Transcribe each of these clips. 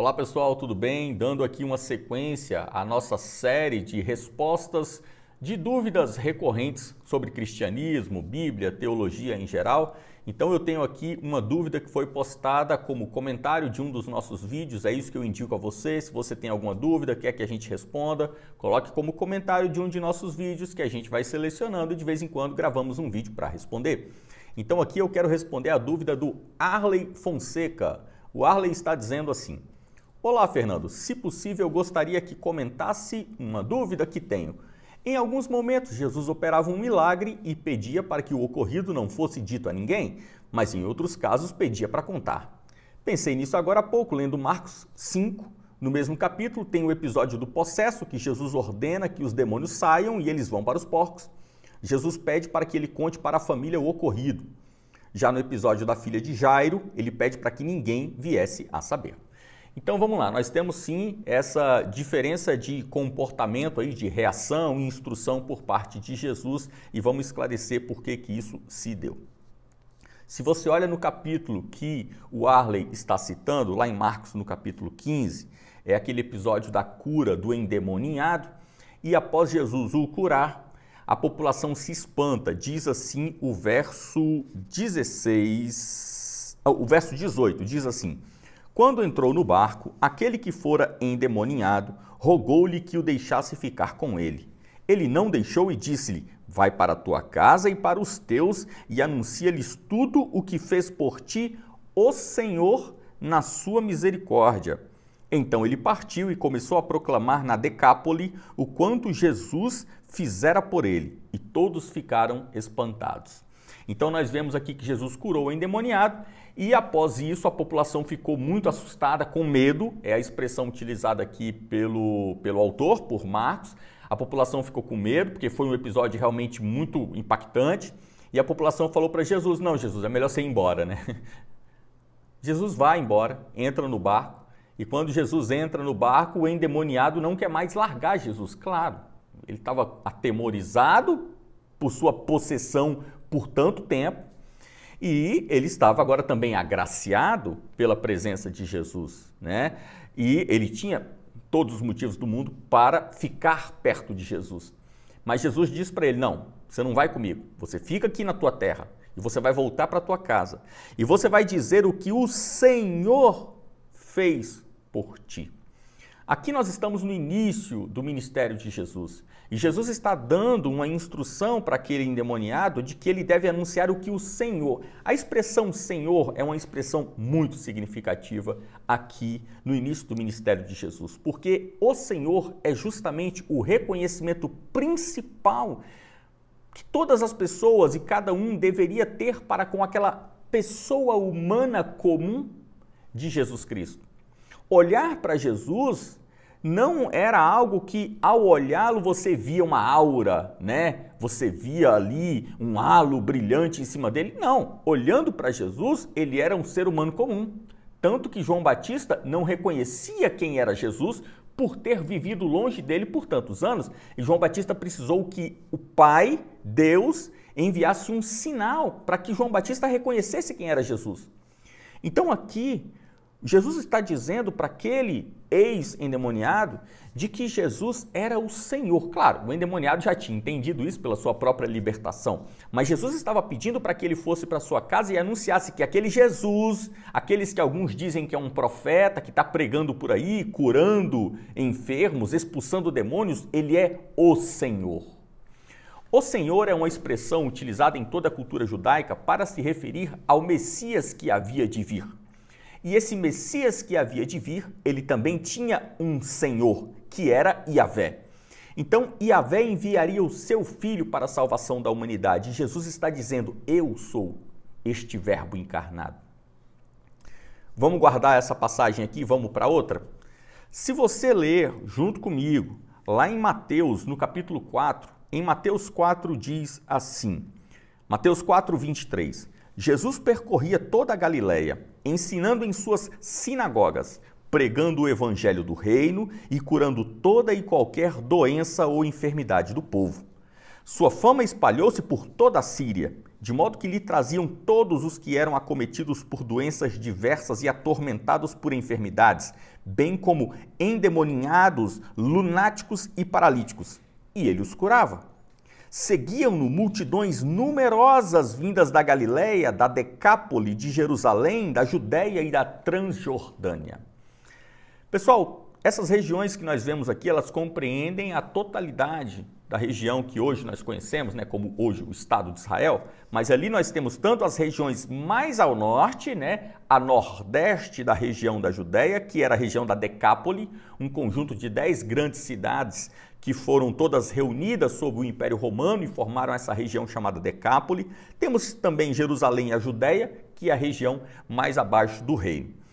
Olá pessoal, tudo bem? Dando aqui uma sequência à nossa série de respostas de dúvidas recorrentes sobre cristianismo, Bíblia, teologia em geral. Então eu tenho aqui uma dúvida que foi postada como comentário de um dos nossos vídeos, é isso que eu indico a você. Se você tem alguma dúvida, quer que a gente responda, coloque como comentário de um de nossos vídeos que a gente vai selecionando e de vez em quando gravamos um vídeo para responder. Então aqui eu quero responder a dúvida do Arley Fonseca. O Arley está dizendo assim: olá, Fernando. Se possível, eu gostaria que comentasse uma dúvida que tenho. Em alguns momentos, Jesus operava um milagre e pedia para que o ocorrido não fosse dito a ninguém, mas em outros casos pedia para contar. Pensei nisso agora há pouco, lendo Marcos 5. No mesmo capítulo, tem o episódio do possesso, que Jesus ordena que os demônios saiam e eles vão para os porcos. Jesus pede para que ele conte para a família o ocorrido. Já no episódio da filha de Jairo, ele pede para que ninguém viesse a saber. Então vamos lá, nós temos sim essa diferença de comportamento, aí, de reação e instrução por parte de Jesus e vamos esclarecer por que isso se deu. Se você olha no capítulo que o Arley está citando, lá em Marcos no capítulo 15, é aquele episódio da cura do endemoniado e após Jesus o curar, a população se espanta, diz assim o verso 18, diz assim: quando entrou no barco, aquele que fora endemoniado rogou-lhe que o deixasse ficar com ele. Ele não deixou e disse-lhe: vai para a tua casa e para os teus e anuncia-lhes tudo o que fez por ti o Senhor na sua misericórdia. Então ele partiu e começou a proclamar na Decápole o quanto Jesus fizera por ele, e todos ficaram espantados. Então nós vemos aqui que Jesus curou o endemoniado e após isso a população ficou muito assustada, com medo, é a expressão utilizada aqui pelo autor, por Marcos. A população ficou com medo porque foi um episódio realmente muito impactante e a população falou para Jesus: não, Jesus, é melhor você ir embora, né? Jesus vai embora, entra no barco e quando Jesus entra no barco, o endemoniado não quer mais largar Jesus, claro. Ele estava atemorizado por sua possessão por tanto tempo e ele estava agora também agraciado pela presença de Jesus, né? E ele tinha todos os motivos do mundo para ficar perto de Jesus. Mas Jesus disse para ele: não, você não vai comigo, você fica aqui na tua terra e você vai voltar para a tua casa e você vai dizer o que o Senhor fez por ti. Aqui nós estamos no início do ministério de Jesus e Jesus está dando uma instrução para aquele endemoniado de que ele deve anunciar o que o Senhor. A expressão Senhor é uma expressão muito significativa aqui no início do ministério de Jesus, porque o Senhor é justamente o reconhecimento principal que todas as pessoas e cada um deveria ter para com aquela pessoa humana comum de Jesus Cristo. Olhar para Jesus não era algo que, ao olhá-lo, você via uma aura, né? Você via ali um halo brilhante em cima dele. Não, olhando para Jesus, ele era um ser humano comum. Tanto que João Batista não reconhecia quem era Jesus por ter vivido longe dele por tantos anos. E João Batista precisou que o Pai, Deus, enviasse um sinal para que João Batista reconhecesse quem era Jesus. Então aqui, Jesus está dizendo para aquele ex-endemoniado de que Jesus era o Senhor. Claro, o endemoniado já tinha entendido isso pela sua própria libertação, mas Jesus estava pedindo para que ele fosse para sua casa e anunciasse que aquele Jesus, aqueles que alguns dizem que é um profeta, que está pregando por aí, curando enfermos, expulsando demônios, ele é o Senhor. O Senhor é uma expressão utilizada em toda a cultura judaica para se referir ao Messias que havia de vir. E esse Messias que havia de vir, ele também tinha um Senhor, que era Yahvé. Então, Yahvé enviaria o seu Filho para a salvação da humanidade. E Jesus está dizendo: eu sou este verbo encarnado. Vamos guardar essa passagem aqui e vamos para outra? Se você ler junto comigo, lá em Mateus, no capítulo 4, em Mateus 4 diz assim, Mateus 4, 23, Jesus percorria toda a Galileia, ensinando em suas sinagogas, pregando o evangelho do reino e curando toda e qualquer doença ou enfermidade do povo. Sua fama espalhou-se por toda a Síria, de modo que lhe traziam todos os que eram acometidos por doenças diversas e atormentados por enfermidades, bem como endemoninhados, lunáticos e paralíticos, e ele os curava. Seguiam-no multidões numerosas vindas da Galiléia, da Decápole, de Jerusalém, da Judéia e da Transjordânia. Pessoal, essas regiões que nós vemos aqui, elas compreendem a totalidade da região que hoje nós conhecemos, né, como hoje o Estado de Israel, mas ali nós temos tanto as regiões mais ao norte, né, a nordeste da região da Judéia, que era a região da Decápole, um conjunto de 10 grandes cidades que foram todas reunidas sob o Império Romano e formaram essa região chamada Decápole. Temos também Jerusalém e a Judéia, que é a região mais abaixo do reino.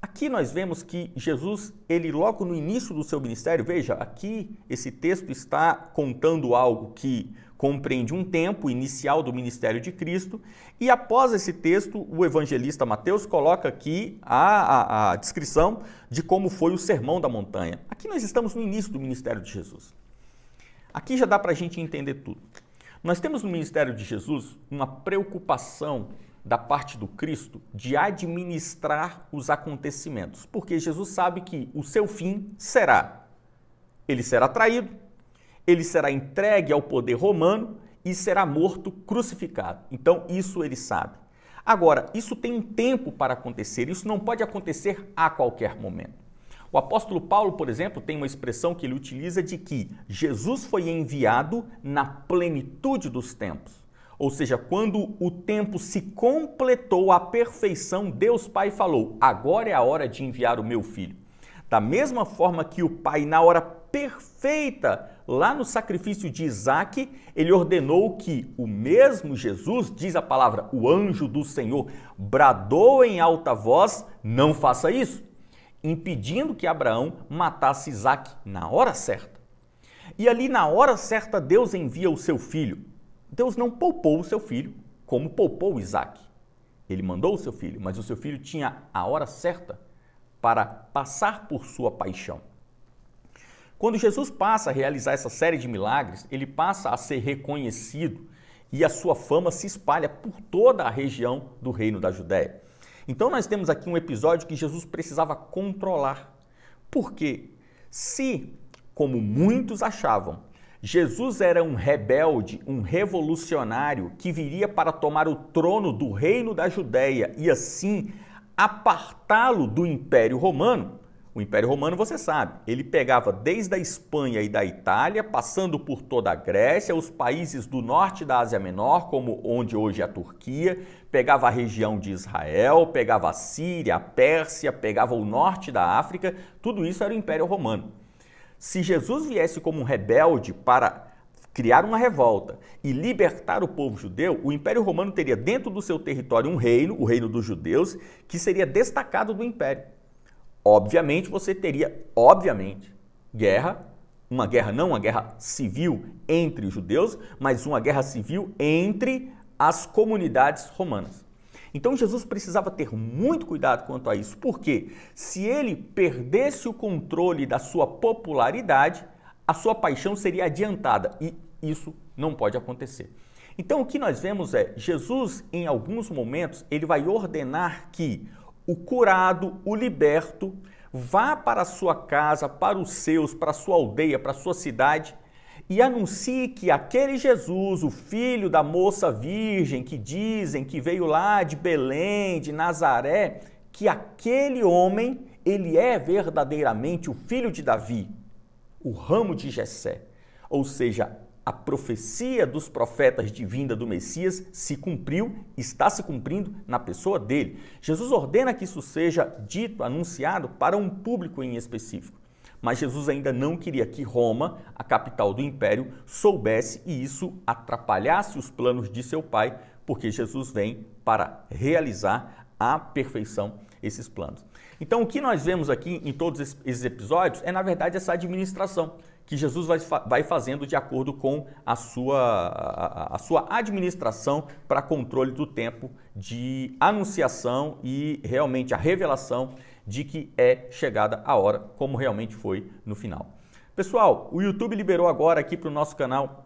Aqui nós vemos que Jesus, ele logo no início do seu ministério, veja, aqui esse texto está contando algo que compreende um tempo inicial do ministério de Cristo, e após esse texto, o evangelista Mateus coloca aqui a descrição de como foi o Sermão da Montanha. Aqui nós estamos no início do ministério de Jesus. Aqui já dá para a gente entender tudo. Nós temos no ministério de Jesus uma preocupação da parte do Cristo de administrar os acontecimentos, porque Jesus sabe que o seu fim será, ele será traído, ele será entregue ao poder romano e será morto, crucificado. Então, isso ele sabe. Agora, isso tem um tempo para acontecer, isso não pode acontecer a qualquer momento. O apóstolo Paulo, por exemplo, tem uma expressão que ele utiliza de que Jesus foi enviado na plenitude dos tempos. Ou seja, quando o tempo se completou à perfeição, Deus Pai falou, agora é a hora de enviar o meu filho. Da mesma forma que o Pai, na hora perfeita, lá no sacrifício de Isaac, ele ordenou que o mesmo Jesus, diz a palavra, o anjo do Senhor, bradou em alta voz, não faça isso, impedindo que Abraão matasse Isaac na hora certa. E ali na hora certa, Deus envia o seu filho. Deus não poupou o seu filho como poupou Isaac. Ele mandou o seu filho, mas o seu filho tinha a hora certa para passar por sua paixão. Quando Jesus passa a realizar essa série de milagres, ele passa a ser reconhecido e a sua fama se espalha por toda a região do reino da Judéia. Então nós temos aqui um episódio que Jesus precisava controlar. Porque se, como muitos achavam, Jesus era um rebelde, um revolucionário que viria para tomar o trono do reino da Judéia e assim apartá-lo do Império Romano. O Império Romano, você sabe, ele pegava desde a Espanha e da Itália, passando por toda a Grécia, os países do norte da Ásia Menor, como onde hoje é a Turquia, pegava a região de Israel, pegava a Síria, a Pérsia, pegava o norte da África, tudo isso era o Império Romano. Se Jesus viesse como um rebelde para criar uma revolta e libertar o povo judeu, o Império Romano teria dentro do seu território um reino, o reino dos judeus, que seria destacado do Império. Obviamente, você teria, guerra, uma guerra não uma guerra civil entre os judeus, mas uma guerra civil entre as comunidades romanas. Então Jesus precisava ter muito cuidado quanto a isso, porque se ele perdesse o controle da sua popularidade, a sua paixão seria adiantada e isso não pode acontecer. Então o que nós vemos é, Jesus em alguns momentos, ele vai ordenar que o curado, o liberto, vá para a sua casa, para os seus, para a sua aldeia, para a sua cidade, e anuncie que aquele Jesus, o filho da moça virgem, que dizem que veio lá de Belém, de Nazaré, que aquele homem, ele é verdadeiramente o filho de Davi, o ramo de Jessé. Ou seja, a profecia dos profetas de vinda do Messias se cumpriu, está se cumprindo na pessoa dele. Jesus ordena que isso seja dito, anunciado para um público em específico. Mas Jesus ainda não queria que Roma, a capital do império, soubesse e isso atrapalhasse os planos de seu pai, porque Jesus vem para realizar à perfeição esses planos. Então, o que nós vemos aqui em todos esses episódios é, na verdade, essa administração que Jesus vai fazendo de acordo com a sua administração para controle do tempo de anunciação e realmente a revelação de que é chegada a hora, como realmente foi no final. Pessoal, o YouTube liberou agora aqui para o nosso canal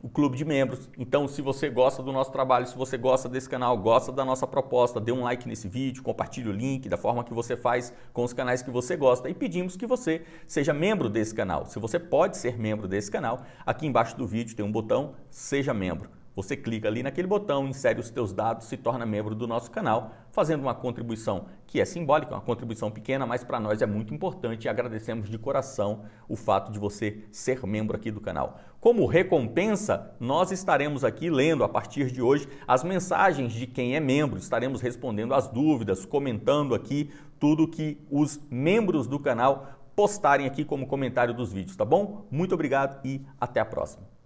o clube de membros. Então, se você gosta do nosso trabalho, se você gosta desse canal, gosta da nossa proposta, dê um like nesse vídeo, compartilhe o link da forma que você faz com os canais que você gosta e pedimos que você seja membro desse canal. Se você pode ser membro desse canal, aqui embaixo do vídeo tem um botão Seja Membro. Você clica ali naquele botão, insere os teus dados, se torna membro do nosso canal, fazendo uma contribuição que é simbólica, uma contribuição pequena, mas para nós é muito importante e agradecemos de coração o fato de você ser membro aqui do canal. Como recompensa, nós estaremos aqui lendo a partir de hoje as mensagens de quem é membro, estaremos respondendo as dúvidas, comentando aqui tudo que os membros do canal postarem aqui como comentário dos vídeos, tá bom? Muito obrigado e até a próxima.